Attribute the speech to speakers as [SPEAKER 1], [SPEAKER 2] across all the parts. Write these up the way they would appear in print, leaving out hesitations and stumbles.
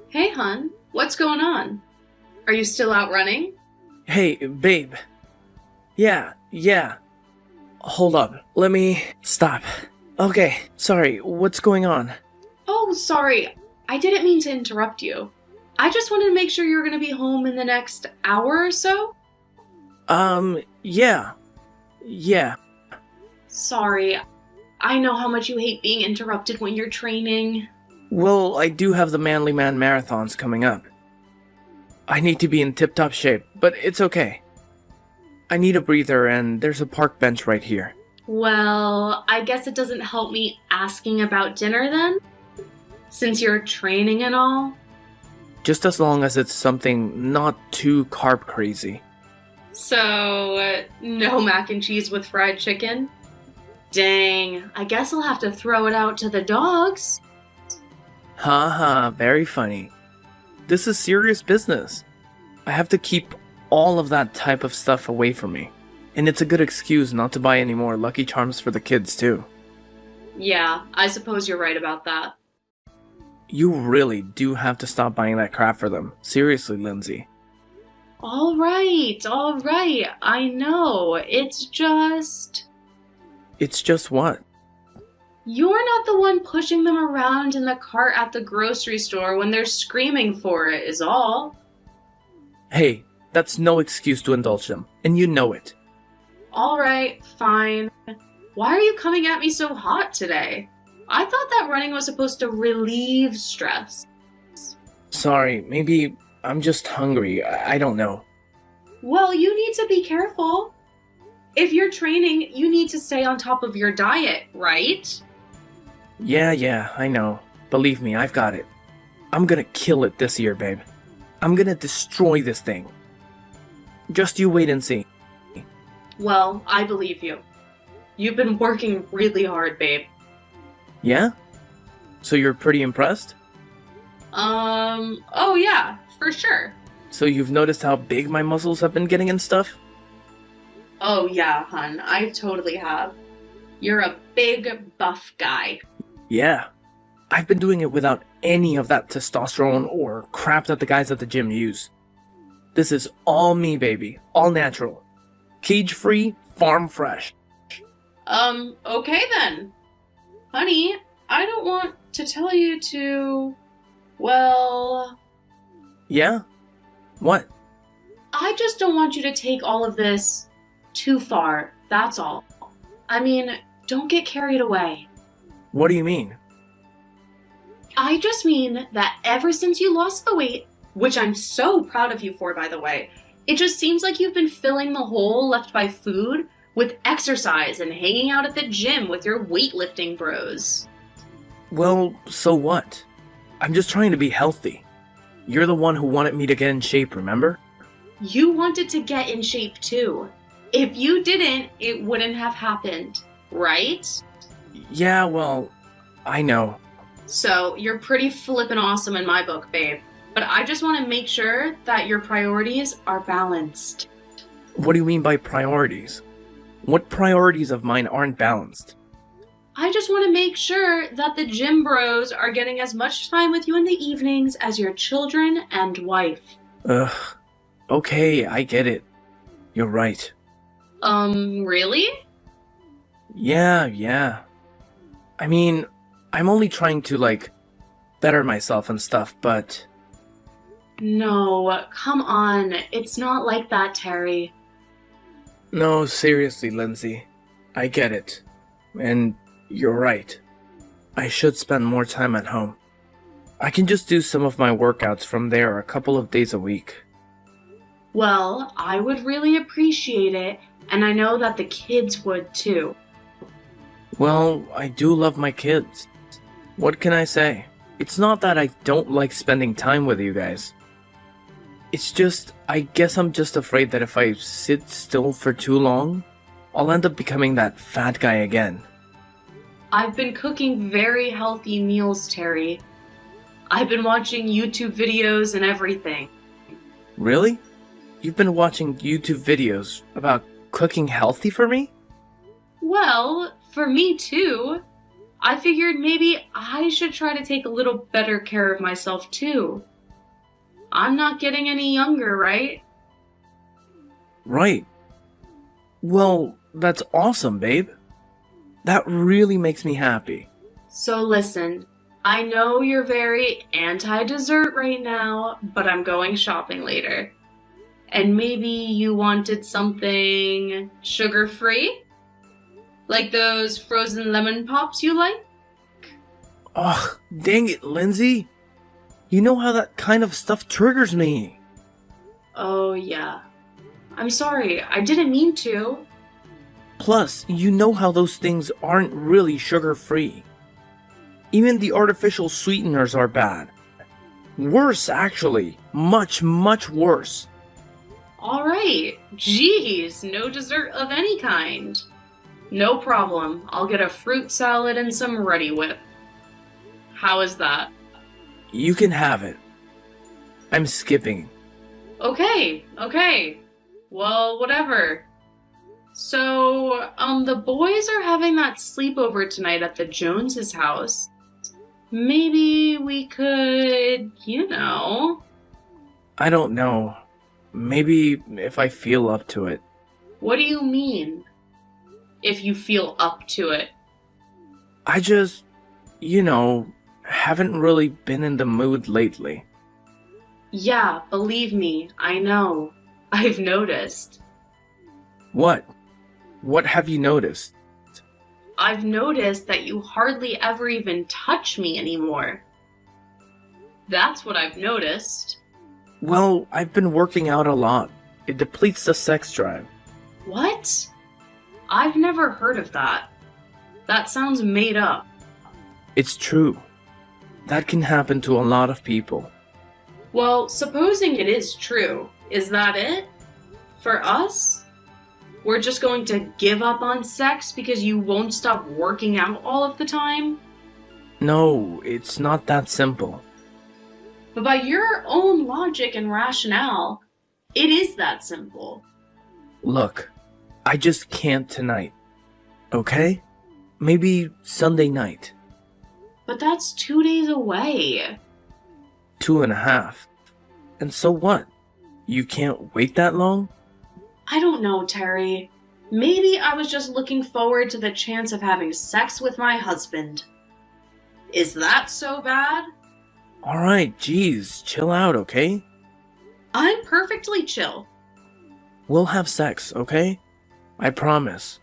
[SPEAKER 1] Hey, hun, what's going on? Are you still out running?
[SPEAKER 2] Hey, babe. Yeah. Hold up. Let me stop. Okay, sorry, what's going on?
[SPEAKER 1] Oh, sorry. I didn't mean to interrupt you. I just wanted to make sure you're going to be home in the next hour or so.
[SPEAKER 2] Yeah.
[SPEAKER 1] Sorry. I know how much you hate being interrupted when you're training.
[SPEAKER 2] Well, I do have the Manly Man marathons coming up. I need to be in tip-top shape, but it's okay. I need a breather, and there's a park bench right here.
[SPEAKER 1] Well, I guess it doesn't help me asking about dinner then? Since you're training and all?
[SPEAKER 2] Just as long as it's something not too carb crazy.
[SPEAKER 1] So, no mac and cheese with fried chicken? Dang, I guess I'll have to throw it out to the dogs.
[SPEAKER 2] Haha, very funny. This is serious business. I have to keep all of that type of stuff away from me. And it's a good excuse not to buy any more Lucky Charms for the kids, too.
[SPEAKER 1] Yeah, I suppose you're right about that.
[SPEAKER 2] You really do have to stop buying that crap for them. Seriously, Lindsay.
[SPEAKER 1] All right. I know. It's just...
[SPEAKER 2] It's just what?
[SPEAKER 1] You're not the one pushing them around in the cart at the grocery store when they're screaming for it, is all.
[SPEAKER 2] Hey, that's no excuse to indulge them, and you know it.
[SPEAKER 1] All right, fine. Why are you coming at me so hot today? I thought that running was supposed to relieve stress.
[SPEAKER 2] Sorry, maybe I'm just hungry. I don't know.
[SPEAKER 1] Well, you need to be careful. If you're training, you need to stay on top of your diet, right?
[SPEAKER 2] Yeah, I know. Believe me, I've got it. I'm gonna kill it this year, babe. I'm gonna destroy this thing. Just you wait and see.
[SPEAKER 1] Well, I believe you. You've been working really hard, babe.
[SPEAKER 2] Yeah? So you're pretty impressed?
[SPEAKER 1] Oh yeah, for sure.
[SPEAKER 2] So you've noticed how big my muscles have been getting and stuff?
[SPEAKER 1] Oh yeah, hun, I totally have. You're a big, buff guy.
[SPEAKER 2] Yeah. I've been doing it without any of that testosterone or crap that the guys at the gym use. This is all me, baby. All natural. Cage-free, farm-fresh.
[SPEAKER 1] Okay then. Honey, I don't want to tell you to... Well...
[SPEAKER 2] Yeah? What?
[SPEAKER 1] I just don't want you to take all of this too far, that's all. I mean, don't get carried away.
[SPEAKER 2] What do you mean?
[SPEAKER 1] I just mean that ever since you lost the weight, which I'm so proud of you for, by the way, it just seems like you've been filling the hole left by food with exercise and hanging out at the gym with your weightlifting bros.
[SPEAKER 2] Well, so what? I'm just trying to be healthy. You're the one who wanted me to get in shape, remember?
[SPEAKER 1] You wanted to get in shape too. If you didn't, it wouldn't have happened, right?
[SPEAKER 2] Yeah, well, I know.
[SPEAKER 1] So, you're pretty flippin' awesome in my book, babe. But I just want to make sure that your priorities are balanced.
[SPEAKER 2] What do you mean by priorities? What priorities of mine aren't balanced?
[SPEAKER 1] I just want to make sure that the gym bros are getting as much time with you in the evenings as your children and wife.
[SPEAKER 2] Ugh. Okay, I get it. You're right.
[SPEAKER 1] Really?
[SPEAKER 2] Yeah. I mean, I'm only trying to, better myself and stuff, but...
[SPEAKER 1] No, come on. It's not like that, Terry.
[SPEAKER 2] No, seriously, Lindsay. I get it. And you're right. I should spend more time at home. I can just do some of my workouts from there a couple of days a week.
[SPEAKER 1] Well, I would really appreciate it, and I know that the kids would too.
[SPEAKER 2] Well, I do love my kids. What can I say? It's not that I don't like spending time with you guys. It's just, I guess I'm just afraid that if I sit still for too long, I'll end up becoming that fat guy again.
[SPEAKER 1] I've been cooking very healthy meals, Terry. I've been watching YouTube videos and everything.
[SPEAKER 2] Really? You've been watching YouTube videos about cooking healthy for me?
[SPEAKER 1] Well, for me too. I figured maybe I should try to take a little better care of myself too. I'm not getting any younger, right?
[SPEAKER 2] Right. Well, that's awesome, babe. That really makes me happy.
[SPEAKER 1] So listen, I know you're very anti-dessert right now, but I'm going shopping later. And maybe you wanted something sugar-free? Like those frozen lemon pops you like?
[SPEAKER 2] Ugh, dang it, Lindsay. You know how that kind of stuff triggers me.
[SPEAKER 1] Oh yeah. I'm sorry, I didn't mean to.
[SPEAKER 2] Plus, you know how those things aren't really sugar-free. Even the artificial sweeteners are bad. Worse, actually. Much, much worse.
[SPEAKER 1] Alright, geez, no dessert of any kind. No problem, I'll get a fruit salad and some Ready Whip. How is that?
[SPEAKER 2] You can have it. I'm skipping.
[SPEAKER 1] Okay. Well, whatever. So, the boys are having that sleepover tonight at the Joneses' house. Maybe we could,
[SPEAKER 2] I don't know. Maybe if I feel up to it.
[SPEAKER 1] What do you mean? If you feel up to it?
[SPEAKER 2] I just, haven't really been in the mood lately.
[SPEAKER 1] Yeah, believe me, I know. I've noticed.
[SPEAKER 2] What? What have you noticed?
[SPEAKER 1] I've noticed that you hardly ever even touch me anymore. That's what I've noticed.
[SPEAKER 2] Well, I've been working out a lot. It depletes the sex drive.
[SPEAKER 1] What? I've never heard of that. That sounds made up.
[SPEAKER 2] It's true. That can happen to a lot of people.
[SPEAKER 1] Well, supposing it is true, is that it? For us? We're just going to give up on sex because you won't stop working out all of the time?
[SPEAKER 2] No, it's not that simple.
[SPEAKER 1] But by your own logic and rationale, it is that simple.
[SPEAKER 2] Look, I just can't tonight. Okay? Maybe Sunday night.
[SPEAKER 1] But that's 2 days away.
[SPEAKER 2] 2.5. And so what? You can't wait that long?
[SPEAKER 1] I don't know, Terry. Maybe I was just looking forward to the chance of having sex with my husband. Is that so bad?
[SPEAKER 2] Alright, geez, chill out, okay?
[SPEAKER 1] I'm perfectly chill.
[SPEAKER 2] We'll have sex, okay? I promise.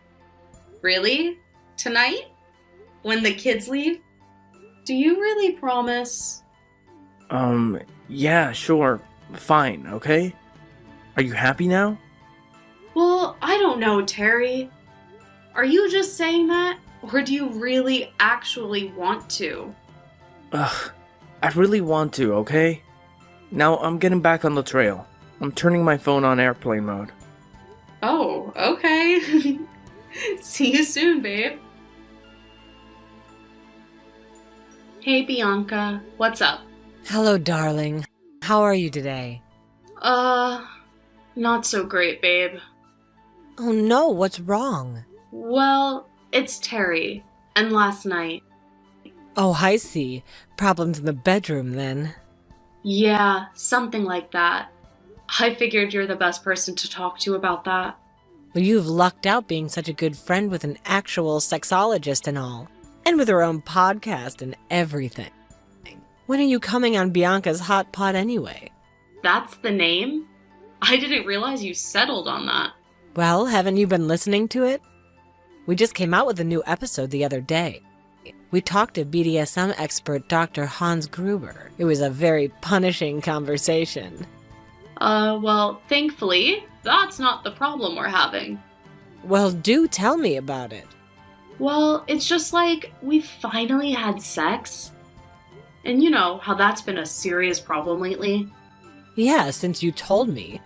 [SPEAKER 1] Really? Tonight? When the kids leave? Do you really promise?
[SPEAKER 2] Yeah, sure. Fine, okay? Are you happy now?
[SPEAKER 1] Well, I don't know, Terry. Are you just saying that? Or do you really actually want to?
[SPEAKER 2] Ugh, I really want to, okay? Now I'm getting back on the trail. I'm turning my phone on airplane mode.
[SPEAKER 1] Oh, okay. See you soon, babe. Hey, Bianca. What's up?
[SPEAKER 3] Hello, darling. How are you today?
[SPEAKER 1] Not so great, babe.
[SPEAKER 3] Oh no, what's wrong?
[SPEAKER 1] Well, it's Terry. And last night.
[SPEAKER 3] Oh, I see. Problems in the bedroom, then.
[SPEAKER 1] Yeah, something like that. I figured you're the best person to talk to about that.
[SPEAKER 3] Well, you've lucked out being such a good friend with an actual sexologist and all. And with her own podcast and everything. When are you coming on Bianca's Hot Pot anyway?
[SPEAKER 1] That's the name? I didn't realize you settled on that.
[SPEAKER 3] Well, haven't you been listening to it? We just came out with a new episode the other day. We talked to BDSM expert Dr. Hans Gruber. It was a very punishing conversation.
[SPEAKER 1] Well, thankfully, that's not the problem we're having.
[SPEAKER 3] Well, do tell me about it.
[SPEAKER 1] Well, it's just like we finally had sex. And you know how that's been a serious problem lately.
[SPEAKER 3] Yeah, since you told me.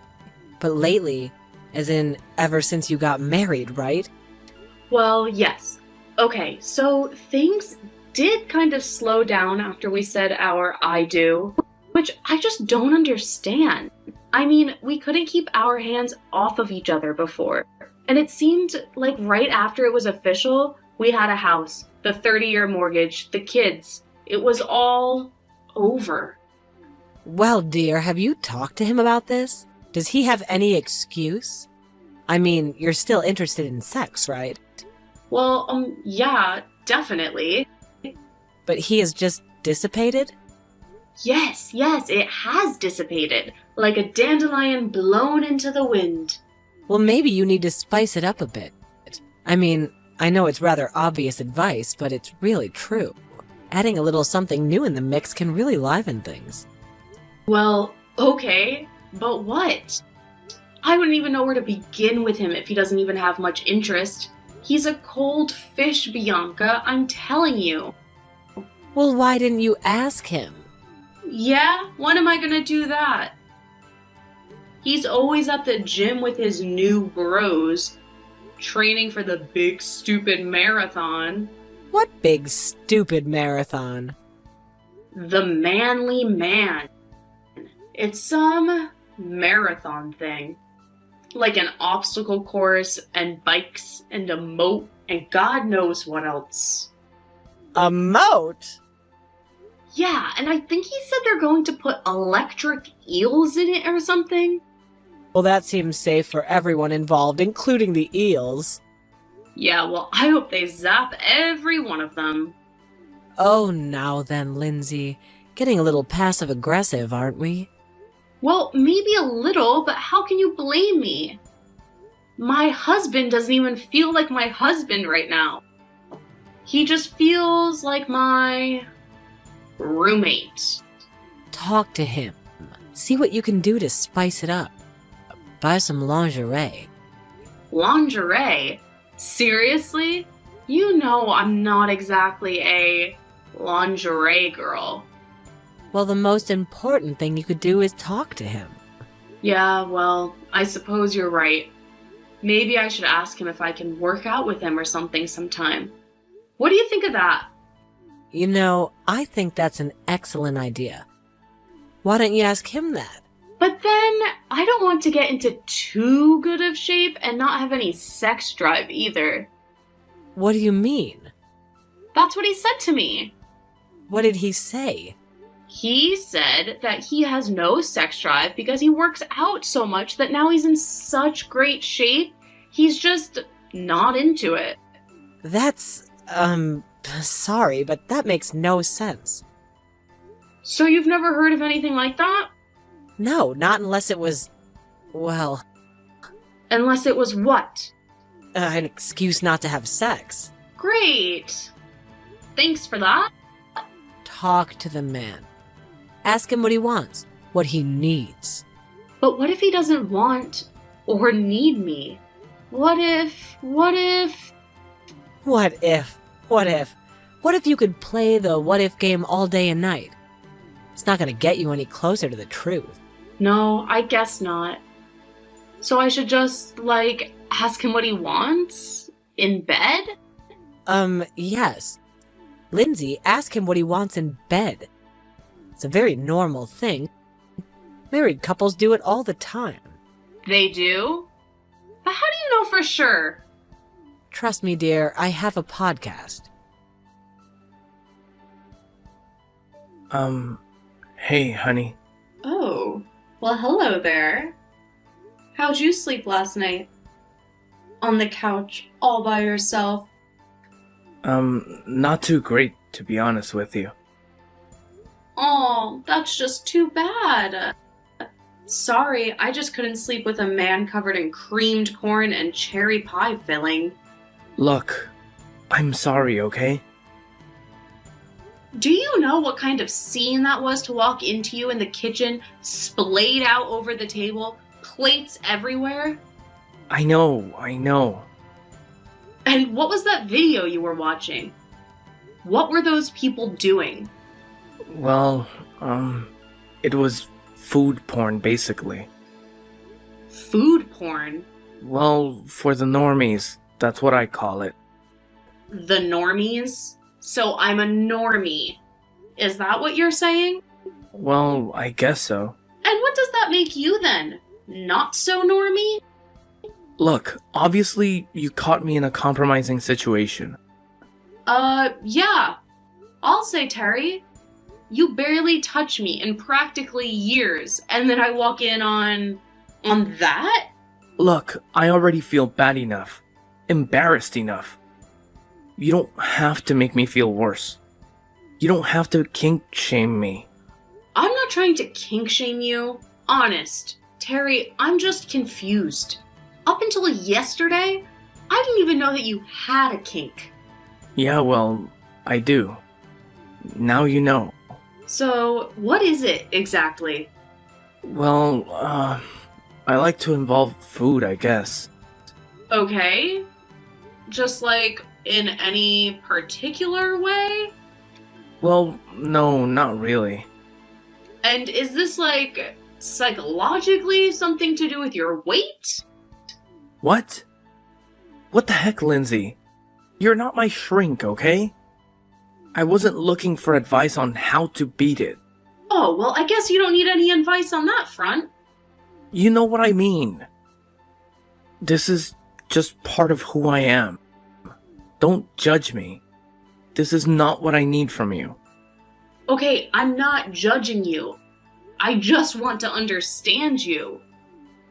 [SPEAKER 3] But lately, as in ever since you got married, right?
[SPEAKER 1] Well, yes. Okay, so things did kind of slow down after we said our I do, which I just don't understand. I mean, we couldn't keep our hands off of each other before. And it seemed like right after it was official, we had a house, the 30-year mortgage, the kids. It was all over.
[SPEAKER 3] Well, dear, have you talked to him about this? Does he have any excuse? I mean, you're still interested in sex, right?
[SPEAKER 1] Well, yeah, definitely.
[SPEAKER 3] But he has just dissipated?
[SPEAKER 1] Yes, it has dissipated, like a dandelion blown into the wind.
[SPEAKER 3] Well, maybe you need to spice it up a bit. I mean, I know it's rather obvious advice, but it's really true. Adding a little something new in the mix can really liven things.
[SPEAKER 1] Well, okay, but what? I wouldn't even know where to begin with him if he doesn't even have much interest. He's a cold fish, Bianca, I'm telling you.
[SPEAKER 3] Well, why didn't you ask him?
[SPEAKER 1] Yeah? When am I gonna do that? He's always at the gym with his new bros, training for the big stupid marathon.
[SPEAKER 3] What big stupid marathon?
[SPEAKER 1] The Manly Man. It's some marathon thing. Like an obstacle course and bikes and a moat and God knows what else.
[SPEAKER 3] A moat?
[SPEAKER 1] Yeah, and I think he said they're going to put electric eels in it or something.
[SPEAKER 3] Well, that seems safe for everyone involved, including the eels.
[SPEAKER 1] Yeah, well, I hope they zap every one of them.
[SPEAKER 3] Oh, now then, Lindsay. Getting a little passive-aggressive, aren't we?
[SPEAKER 1] Well, maybe a little, but how can you blame me? My husband doesn't even feel like my husband right now. He just feels like my roommate.
[SPEAKER 3] Talk to him. See what you can do to spice it up. Buy some lingerie.
[SPEAKER 1] Lingerie? Seriously? You know I'm not exactly a lingerie girl.
[SPEAKER 3] Well, the most important thing you could do is talk to him.
[SPEAKER 1] Yeah, well, I suppose you're right. Maybe I should ask him if I can work out with him or something sometime. What do you think of that?
[SPEAKER 3] You know, I think that's an excellent idea. Why don't you ask him that?
[SPEAKER 1] But then, I don't want to get into too good of shape and not have any sex drive either.
[SPEAKER 3] What do you mean?
[SPEAKER 1] That's what he said to me.
[SPEAKER 3] What did he say?
[SPEAKER 1] He said that he has no sex drive because he works out so much that now he's in such great shape, he's just not into it.
[SPEAKER 3] That's, sorry, but that makes no sense.
[SPEAKER 1] So you've never heard of anything like that?
[SPEAKER 3] No, not unless it was, well,
[SPEAKER 1] Unless it was what?
[SPEAKER 3] an excuse not to have sex.
[SPEAKER 1] Great! Thanks for that.
[SPEAKER 3] Talk to the man. Ask him what he wants, what he needs.
[SPEAKER 1] But what if he doesn't want or need me? What if...
[SPEAKER 3] What if you could play the what if game all day and night? It's not gonna get you any closer to the truth.
[SPEAKER 1] No, I guess not. So I should just, ask him what he wants? In bed?
[SPEAKER 3] Yes. Lindsay, ask him what he wants in bed. It's a very normal thing. Married couples do it all the time.
[SPEAKER 1] They do? But how do you know for sure?
[SPEAKER 3] Trust me, dear, I have a podcast.
[SPEAKER 2] Hey, honey.
[SPEAKER 1] Oh, well, hello there. How'd you sleep last night? On the couch, all by yourself?
[SPEAKER 2] Not too great, to be honest with you.
[SPEAKER 1] Oh, that's just too bad. Sorry, I just couldn't sleep with a man covered in creamed corn and cherry pie filling.
[SPEAKER 2] Look, I'm sorry, okay?
[SPEAKER 1] Do you know what kind of scene that was to walk into you in the kitchen, splayed out over the table, plates everywhere?
[SPEAKER 2] I know.
[SPEAKER 1] And what was that video you were watching? What were those people doing?
[SPEAKER 2] Well, it was food porn, basically.
[SPEAKER 1] Food porn?
[SPEAKER 2] Well, for the normies, that's what I call it.
[SPEAKER 1] The normies? So I'm a normie. Is that what you're saying?
[SPEAKER 2] Well, I guess so.
[SPEAKER 1] And what does that make you then? Not so normie?
[SPEAKER 2] Look, obviously, you caught me in a compromising situation.
[SPEAKER 1] Yeah. I'll say Terry. You barely touch me in practically years, and then I walk in on that?
[SPEAKER 2] Look, I already feel bad enough. Embarrassed enough. You don't have to make me feel worse. You don't have to kink shame me.
[SPEAKER 1] I'm not trying to kink shame you. Honest. Terry, I'm just confused. Up until yesterday, I didn't even know that you had a kink.
[SPEAKER 2] Yeah, well, I do. Now you know.
[SPEAKER 1] So, what is it exactly?
[SPEAKER 2] Well, I like to involve food, I guess.
[SPEAKER 1] Okay. Just like in any particular way?
[SPEAKER 2] Well, no, not really.
[SPEAKER 1] And is this like psychologically something to do with your weight?
[SPEAKER 2] What? What the heck, Lindsay? You're not my shrink, okay? I wasn't looking for advice on how to beat it.
[SPEAKER 1] Oh, well, I guess you don't need any advice on that front.
[SPEAKER 2] You know what I mean. This is just part of who I am. Don't judge me. This is not what I need from you.
[SPEAKER 1] Okay, I'm not judging you. I just want to understand you.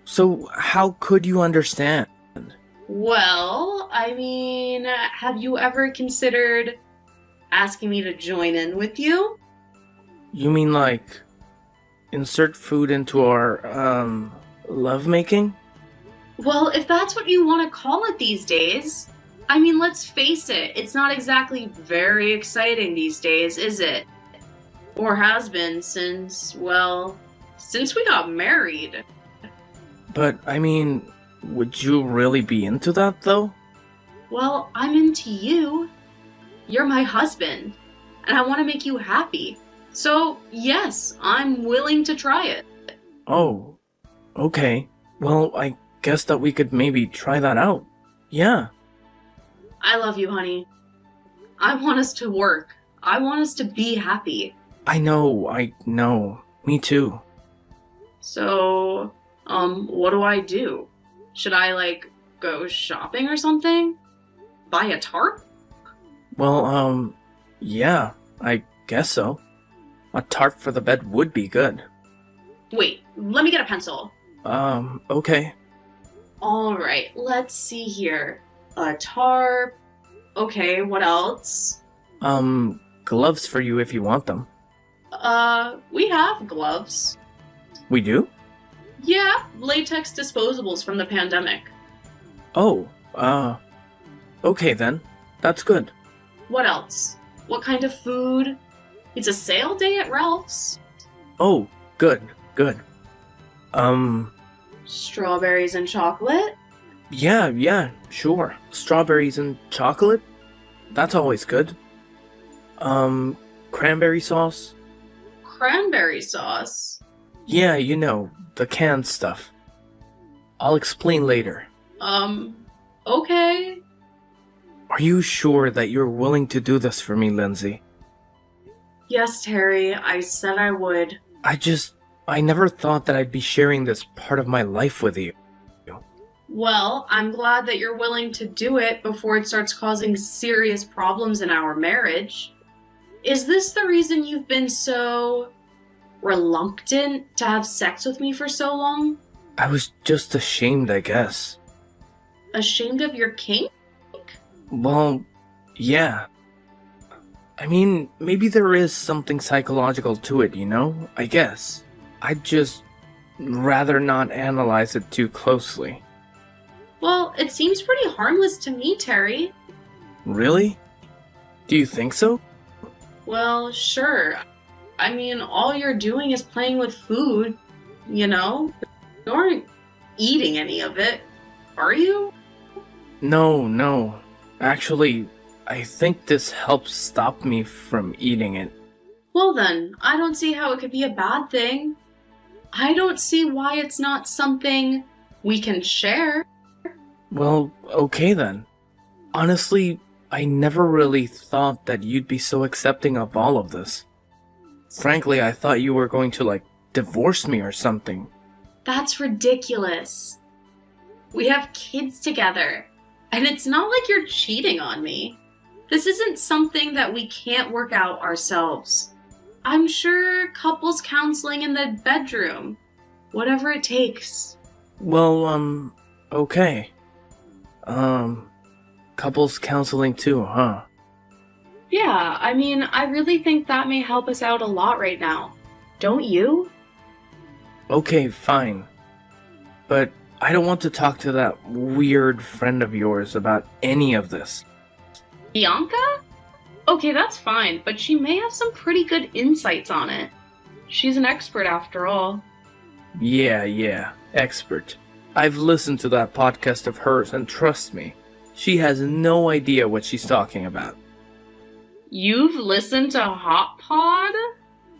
[SPEAKER 2] So how could you understand?
[SPEAKER 1] Well, I mean, have you ever considered asking me to join in with you?
[SPEAKER 2] You mean like insert food into our lovemaking?
[SPEAKER 1] Well, if that's what you want to call it these days. I mean, let's face it, it's not exactly very exciting these days, is it? Or has been since we got married.
[SPEAKER 2] But I mean, would you really be into that though?
[SPEAKER 1] Well, I'm into you. You're my husband, and I want to make you happy. So, yes, I'm willing to try it.
[SPEAKER 2] Oh, okay. Well, I guess that we could maybe try that out. Yeah.
[SPEAKER 1] I love you, honey. I want us to work. I want us to be happy.
[SPEAKER 2] I know. Me too.
[SPEAKER 1] So, what do I do? Should I, go shopping or something? Buy a tarp?
[SPEAKER 2] Well, yeah, I guess so. A tarp for the bed would be good.
[SPEAKER 1] Wait, let me get a pencil.
[SPEAKER 2] Okay.
[SPEAKER 1] Alright, let's see here. A tarp. Okay, what else?
[SPEAKER 2] Gloves for you if you want them.
[SPEAKER 1] We have gloves.
[SPEAKER 2] We do?
[SPEAKER 1] Yeah, latex disposables from the pandemic.
[SPEAKER 2] Oh, okay then. That's good.
[SPEAKER 1] What else? What kind of food? It's a sale day at Ralph's.
[SPEAKER 2] Oh, good.
[SPEAKER 1] Strawberries and chocolate?
[SPEAKER 2] Yeah, sure. Strawberries and chocolate? That's always good. Cranberry sauce?
[SPEAKER 1] Cranberry sauce?
[SPEAKER 2] Yeah, you know, the canned stuff. I'll explain later.
[SPEAKER 1] Okay.
[SPEAKER 2] Are you sure that you're willing to do this for me, Lindsay?
[SPEAKER 1] Yes, Terry, I said I would.
[SPEAKER 2] I never thought that I'd be sharing this part of my life with you.
[SPEAKER 1] Well, I'm glad that you're willing to do it before it starts causing serious problems in our marriage. Is this the reason you've been so reluctant to have sex with me for so long?
[SPEAKER 2] I was just ashamed, I guess.
[SPEAKER 1] Ashamed of your kink?
[SPEAKER 2] Well, yeah. I mean, maybe there is something psychological to it, you know? I guess. I'd just rather not analyze it too closely.
[SPEAKER 1] Well, it seems pretty harmless to me, Terry.
[SPEAKER 2] Really? Do you think so?
[SPEAKER 1] Well, sure. I mean, all you're doing is playing with food, you know? You aren't eating any of it, are you?
[SPEAKER 2] No. Actually, I think this helps stop me from eating it.
[SPEAKER 1] Well then, I don't see how it could be a bad thing. I don't see why it's not something we can share.
[SPEAKER 2] Well, okay then. Honestly, I never really thought that you'd be so accepting of all of this. Frankly, I thought you were going to, divorce me or something.
[SPEAKER 1] That's ridiculous. We have kids together, and it's not like you're cheating on me. This isn't something that we can't work out ourselves. I'm sure couples counseling in the bedroom. Whatever it takes.
[SPEAKER 2] Well, okay. Couples counseling too, huh?
[SPEAKER 1] Yeah, I mean, I really think that may help us out a lot right now. Don't you?
[SPEAKER 2] Okay, fine. But I don't want to talk to that weird friend of yours about any of this.
[SPEAKER 1] Bianca? Okay, that's fine, but she may have some pretty good insights on it. She's an expert after all.
[SPEAKER 2] Yeah, expert. I've listened to that podcast of hers, and trust me, she has no idea what she's talking about.
[SPEAKER 1] You've listened to Hot Pod?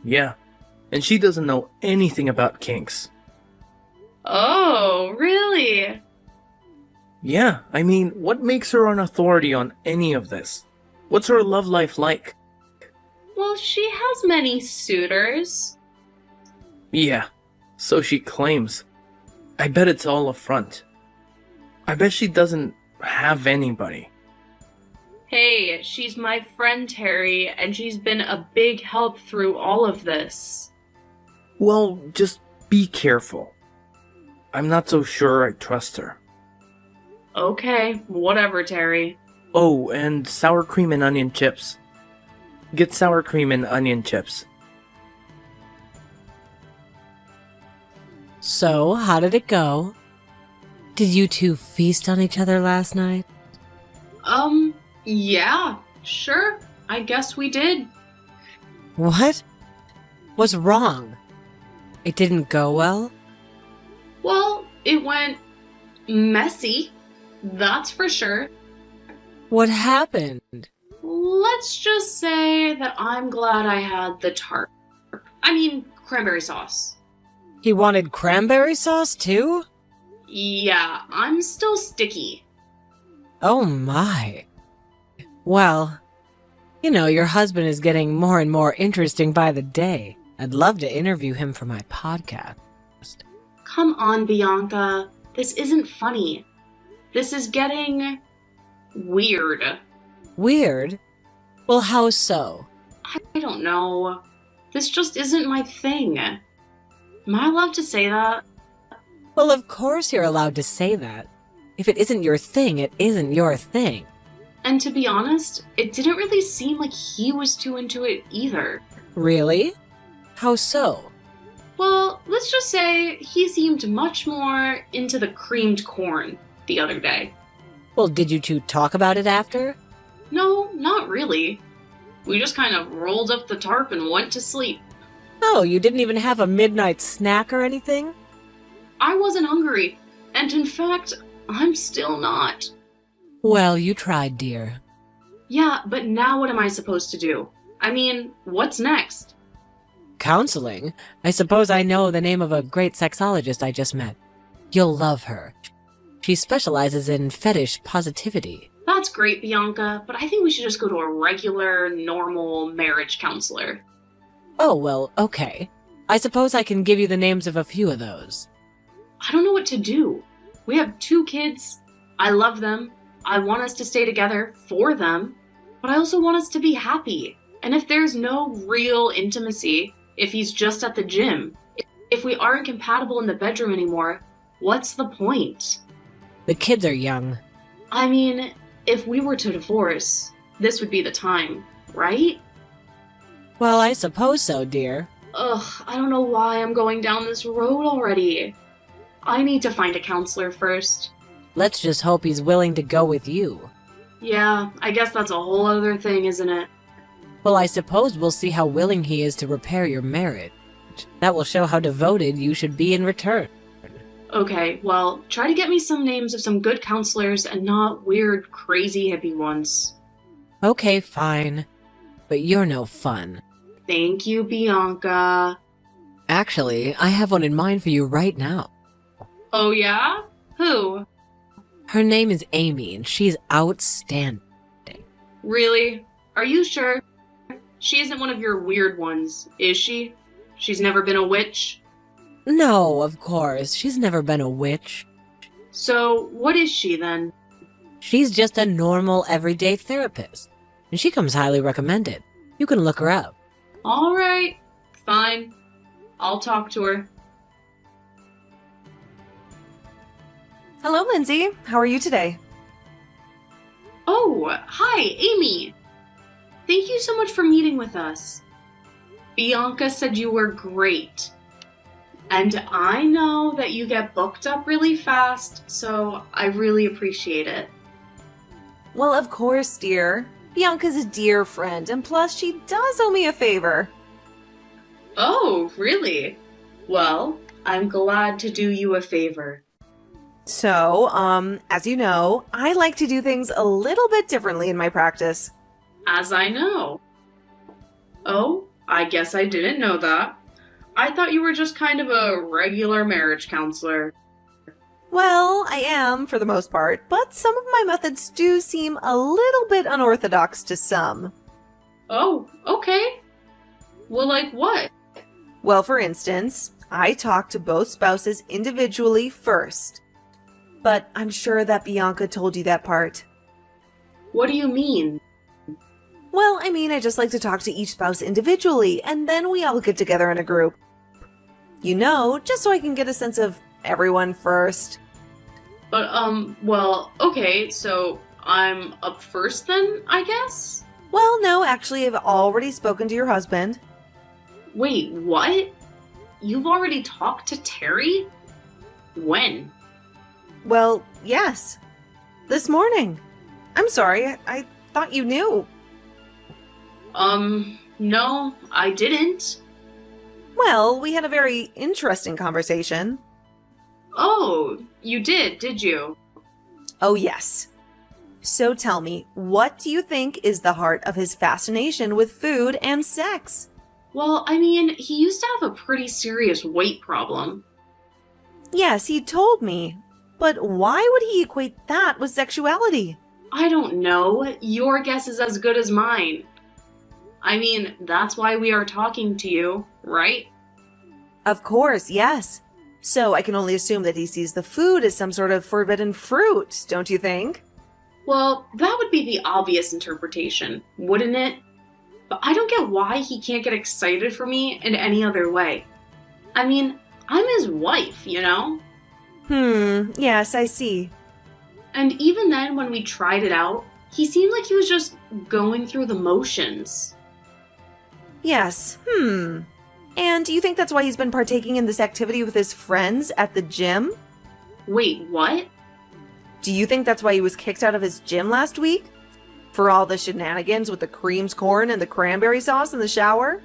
[SPEAKER 2] Yeah, and she doesn't know anything about kinks.
[SPEAKER 1] Oh, really?
[SPEAKER 2] Yeah, I mean, what makes her an authority on any of this? What's her love life like?
[SPEAKER 1] Well, she has many suitors.
[SPEAKER 2] Yeah, so she claims. I bet it's all a front. I bet she doesn't have anybody.
[SPEAKER 1] Hey, she's my friend Terry, and she's been a big help through all of this.
[SPEAKER 2] Well, just be careful. I'm not so sure I trust her.
[SPEAKER 1] Okay, whatever, Terry.
[SPEAKER 2] Oh, and sour cream and onion chips. Get sour cream and onion chips.
[SPEAKER 3] So, how did it go? Did you two feast on each other last night?
[SPEAKER 1] Yeah, sure. I guess we did.
[SPEAKER 3] What? What's wrong? It didn't go well?
[SPEAKER 1] Well, it went messy. That's for sure.
[SPEAKER 3] What happened?
[SPEAKER 1] Let's just say that I'm glad I had the tart. I mean, cranberry sauce.
[SPEAKER 3] He wanted cranberry sauce too?
[SPEAKER 1] Yeah, I'm still sticky.
[SPEAKER 3] Oh my. Well, you know, your husband is getting more and more interesting by the day. I'd love to interview him for my podcast.
[SPEAKER 1] Come on, Bianca. This isn't funny. This is getting weird.
[SPEAKER 3] Weird? Well, how so?
[SPEAKER 1] I don't know. This just isn't my thing. Am I allowed to say that?
[SPEAKER 3] Well, of course you're allowed to say that. If it isn't your thing, it isn't your thing.
[SPEAKER 1] And to be honest, it didn't really seem like he was too into it either.
[SPEAKER 3] Really? How so?
[SPEAKER 1] Well, let's just say he seemed much more into the creamed corn the other day.
[SPEAKER 3] Well, did you two talk about it after?
[SPEAKER 1] No, not really. We just kind of rolled up the tarp and went to sleep.
[SPEAKER 3] Oh, you didn't even have a midnight snack or anything?
[SPEAKER 1] I wasn't hungry, and in fact, I'm still not.
[SPEAKER 3] Well, you tried, dear.
[SPEAKER 1] Yeah, but now what am I supposed to do? I mean, what's next?
[SPEAKER 3] Counseling? I suppose I know the name of a great sexologist I just met. You'll love her. She specializes in fetish positivity.
[SPEAKER 1] That's great, Bianca, but I think we should just go to a regular, normal marriage counselor.
[SPEAKER 3] Oh, well, okay. I suppose I can give you the names of a few of those.
[SPEAKER 1] I don't know what to do. We have 2 kids. I love them. I want us to stay together for them. But I also want us to be happy. And if there's no real intimacy, if he's just at the gym, if we aren't compatible in the bedroom anymore, what's the point?
[SPEAKER 3] The kids are young.
[SPEAKER 1] I mean, if we were to divorce, this would be the time, right?
[SPEAKER 3] Well, I suppose so, dear.
[SPEAKER 1] Ugh, I don't know why I'm going down this road already. I need to find a counselor first.
[SPEAKER 3] Let's just hope he's willing to go with you.
[SPEAKER 1] Yeah, I guess that's a whole other thing, isn't it?
[SPEAKER 3] Well, I suppose we'll see how willing he is to repair your marriage. That will show how devoted you should be in return.
[SPEAKER 1] Okay, well, try to get me some names of some good counselors and not weird, crazy hippie ones.
[SPEAKER 3] Okay, fine. But you're no fun.
[SPEAKER 1] Thank you, Bianca.
[SPEAKER 3] Actually, I have one in mind for you right now.
[SPEAKER 1] Oh yeah? Who?
[SPEAKER 3] Her name is Amy, and she's outstanding.
[SPEAKER 1] Really? Are you sure? She isn't one of your weird ones, is she? She's never been a witch?
[SPEAKER 3] No, of course. She's never been a witch.
[SPEAKER 1] So, what is she then?
[SPEAKER 3] She's just a normal, everyday therapist. And she comes highly recommended. You can look her up.
[SPEAKER 1] Alright, fine. I'll talk to her.
[SPEAKER 4] Hello, Lindsay. How are you today?
[SPEAKER 1] Oh, hi, Amy. Thank you so much for meeting with us. Bianca said you were great. And I know that you get booked up really fast, so I really appreciate it.
[SPEAKER 4] Well, of course, dear. Bianca's a dear friend, and plus she does owe me a favor.
[SPEAKER 1] Oh, really? Well, I'm glad to do you a favor.
[SPEAKER 4] So, as you know, I like to do things a little bit differently in my practice.
[SPEAKER 1] As I know. Oh, I guess I didn't know that. I thought you were just kind of a regular marriage counselor.
[SPEAKER 4] Well, I am, for the most part, but some of my methods do seem a little bit unorthodox to some.
[SPEAKER 1] Oh, okay. Well, like what?
[SPEAKER 4] Well, for instance, I talk to both spouses individually first. But I'm sure that Bianca told you that part.
[SPEAKER 1] What do you mean?
[SPEAKER 4] Well, I mean, I just like to talk to each spouse individually, and then we all get together in a group. You know, just so I can get a sense of everyone first.
[SPEAKER 1] But, well, okay, so I'm up first then, I guess?
[SPEAKER 4] Well, no, actually, I've already spoken to your husband.
[SPEAKER 1] Wait, what? You've already talked to Terry? When?
[SPEAKER 4] Well, yes. This morning. I'm sorry, I thought you knew.
[SPEAKER 1] No, I didn't.
[SPEAKER 4] Well, we had a very interesting conversation.
[SPEAKER 1] Oh, you did you?
[SPEAKER 4] Oh, yes. So tell me, what do you think is the heart of his fascination with food and sex?
[SPEAKER 1] Well, I mean, he used to have a pretty serious weight problem.
[SPEAKER 4] Yes, he told me. But why would he equate that with sexuality?
[SPEAKER 1] I don't know. Your guess is as good as mine. I mean, that's why we are talking to you, right?
[SPEAKER 4] Of course, yes. So I can only assume that he sees the food as some sort of forbidden fruit, don't you think?
[SPEAKER 1] Well, that would be the obvious interpretation, wouldn't it? But I don't get why he can't get excited for me in any other way. I mean, I'm his wife, you know?
[SPEAKER 4] Yes, I see.
[SPEAKER 1] And even then, when we tried it out, he seemed like he was just going through the motions.
[SPEAKER 4] Yes, And do you think that's why he's been partaking in this activity with his friends at the gym?
[SPEAKER 1] Wait, what?
[SPEAKER 4] Do you think that's why he was kicked out of his gym last week? For all the shenanigans with the creams corn and the cranberry sauce in the shower?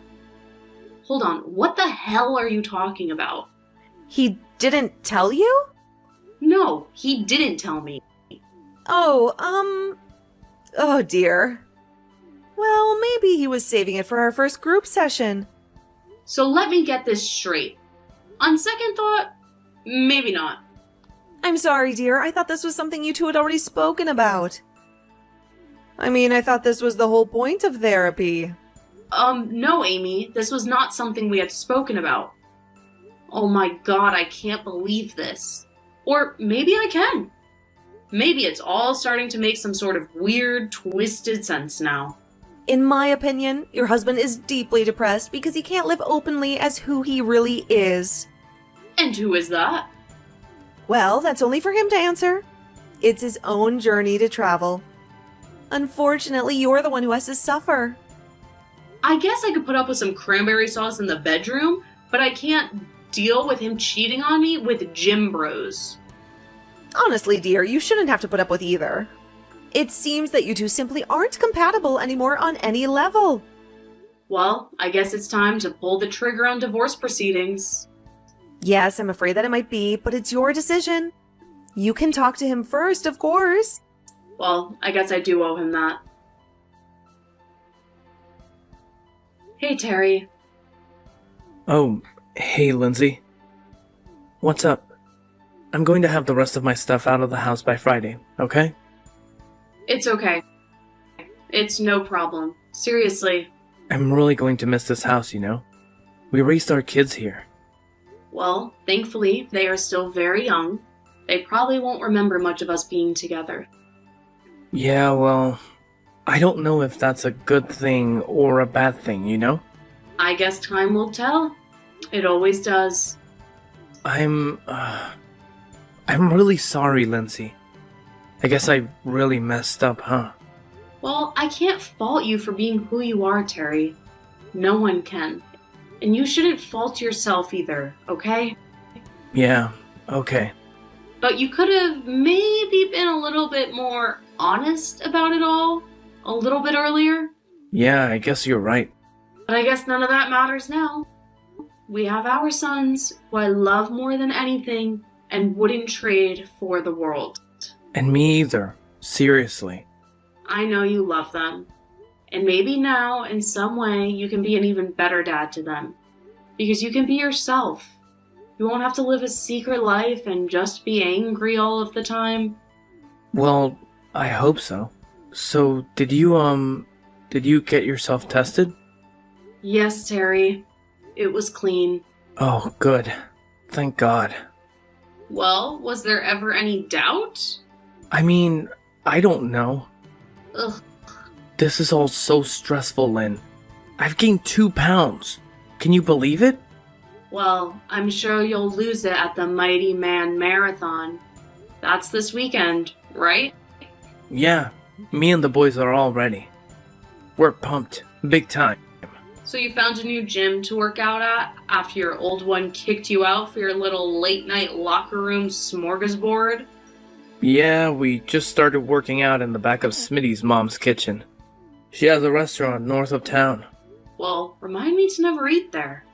[SPEAKER 1] Hold on, what the hell are you talking about?
[SPEAKER 4] He didn't tell you?
[SPEAKER 1] No, he didn't tell me.
[SPEAKER 4] Oh dear. Well, maybe he was saving it for our first group session.
[SPEAKER 1] So let me get this straight. On second thought, maybe not.
[SPEAKER 4] I'm sorry, dear. I thought this was something you two had already spoken about. I mean, I thought this was the whole point of therapy.
[SPEAKER 1] No, Amy, this was not something we had spoken about. Oh my god, I can't believe this. Or maybe I can. Maybe it's all starting to make some sort of weird, twisted sense now.
[SPEAKER 4] In my opinion, your husband is deeply depressed because he can't live openly as who he really is.
[SPEAKER 1] And who is that?
[SPEAKER 4] Well, that's only for him to answer. It's his own journey to travel. Unfortunately, you're the one who has to suffer.
[SPEAKER 1] I guess I could put up with some cranberry sauce in the bedroom, but I can't deal with him cheating on me with gym bros.
[SPEAKER 4] Honestly, dear, you shouldn't have to put up with either. It seems that you two simply aren't compatible anymore on any level.
[SPEAKER 1] Well, I guess it's time to pull the trigger on divorce proceedings.
[SPEAKER 4] Yes, I'm afraid that it might be, but it's your decision. You can talk to him first, of course.
[SPEAKER 1] Well, I guess I do owe him that. Hey, Terry.
[SPEAKER 2] Oh, hey, Lindsay. What's up? I'm going to have the rest of my stuff out of the house by Friday, okay?
[SPEAKER 1] It's okay. It's no problem. Seriously.
[SPEAKER 2] I'm really going to miss this house, you know? We raised our kids here.
[SPEAKER 1] Well, thankfully, they are still very young. They probably won't remember much of us being together.
[SPEAKER 2] Yeah, well, I don't know if that's a good thing or a bad thing, you know?
[SPEAKER 1] I guess time will tell. It always does.
[SPEAKER 2] I'm really sorry, Lindsay. I guess I really messed up, huh?
[SPEAKER 1] Well, I can't fault you for being who you are, Terry. No one can. And you shouldn't fault yourself either, okay?
[SPEAKER 2] Yeah, okay.
[SPEAKER 1] But you could have maybe been a little bit more honest about it all a little bit earlier.
[SPEAKER 2] Yeah, I guess you're right.
[SPEAKER 1] But I guess none of that matters now. We have our sons, who I love more than anything and wouldn't trade for the world.
[SPEAKER 2] And me either. Seriously.
[SPEAKER 1] I know you love them. And maybe now, in some way, you can be an even better dad to them. Because you can be yourself. You won't have to live a secret life and just be angry all of the time.
[SPEAKER 2] Well, I hope so. So, did you get yourself tested?
[SPEAKER 1] Yes, Terry. It was clean.
[SPEAKER 2] Oh, good. Thank God.
[SPEAKER 1] Well, was there ever any doubt?
[SPEAKER 2] I mean, I don't know.
[SPEAKER 1] Ugh.
[SPEAKER 2] This is all so stressful, Lynn. I've gained 2 pounds. Can you believe it?
[SPEAKER 1] Well, I'm sure you'll lose it at the Mighty Man Marathon. That's this weekend, right?
[SPEAKER 2] Yeah, me and the boys are all ready. We're pumped. Big time.
[SPEAKER 1] So you found a new gym to work out at after your old one kicked you out for your little late-night locker room smorgasbord?
[SPEAKER 2] Yeah, we just started working out in the back of Smitty's mom's kitchen. She has a restaurant north of town.
[SPEAKER 1] Well, remind me to never eat there.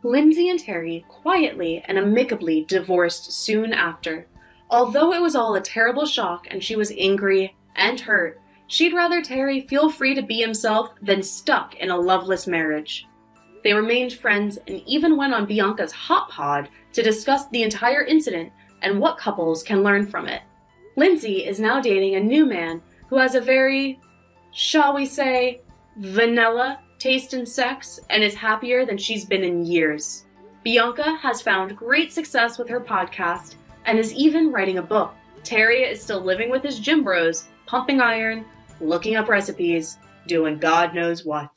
[SPEAKER 1] Lindsay and Terry quietly and amicably divorced soon after. Although it was all a terrible shock and she was angry and hurt, she'd rather Terry feel free to be himself than stuck in a loveless marriage. They remained friends and even went on Bianca's Hot Pod to discuss the entire incident and what couples can learn from it. Lindsay is now dating a new man who has a very, shall we say, vanilla taste in sex and is happier than she's been in years. Bianca has found great success with her podcast and is even writing a book. Terry is still living with his gym bros, pumping iron, looking up recipes, doing God knows what.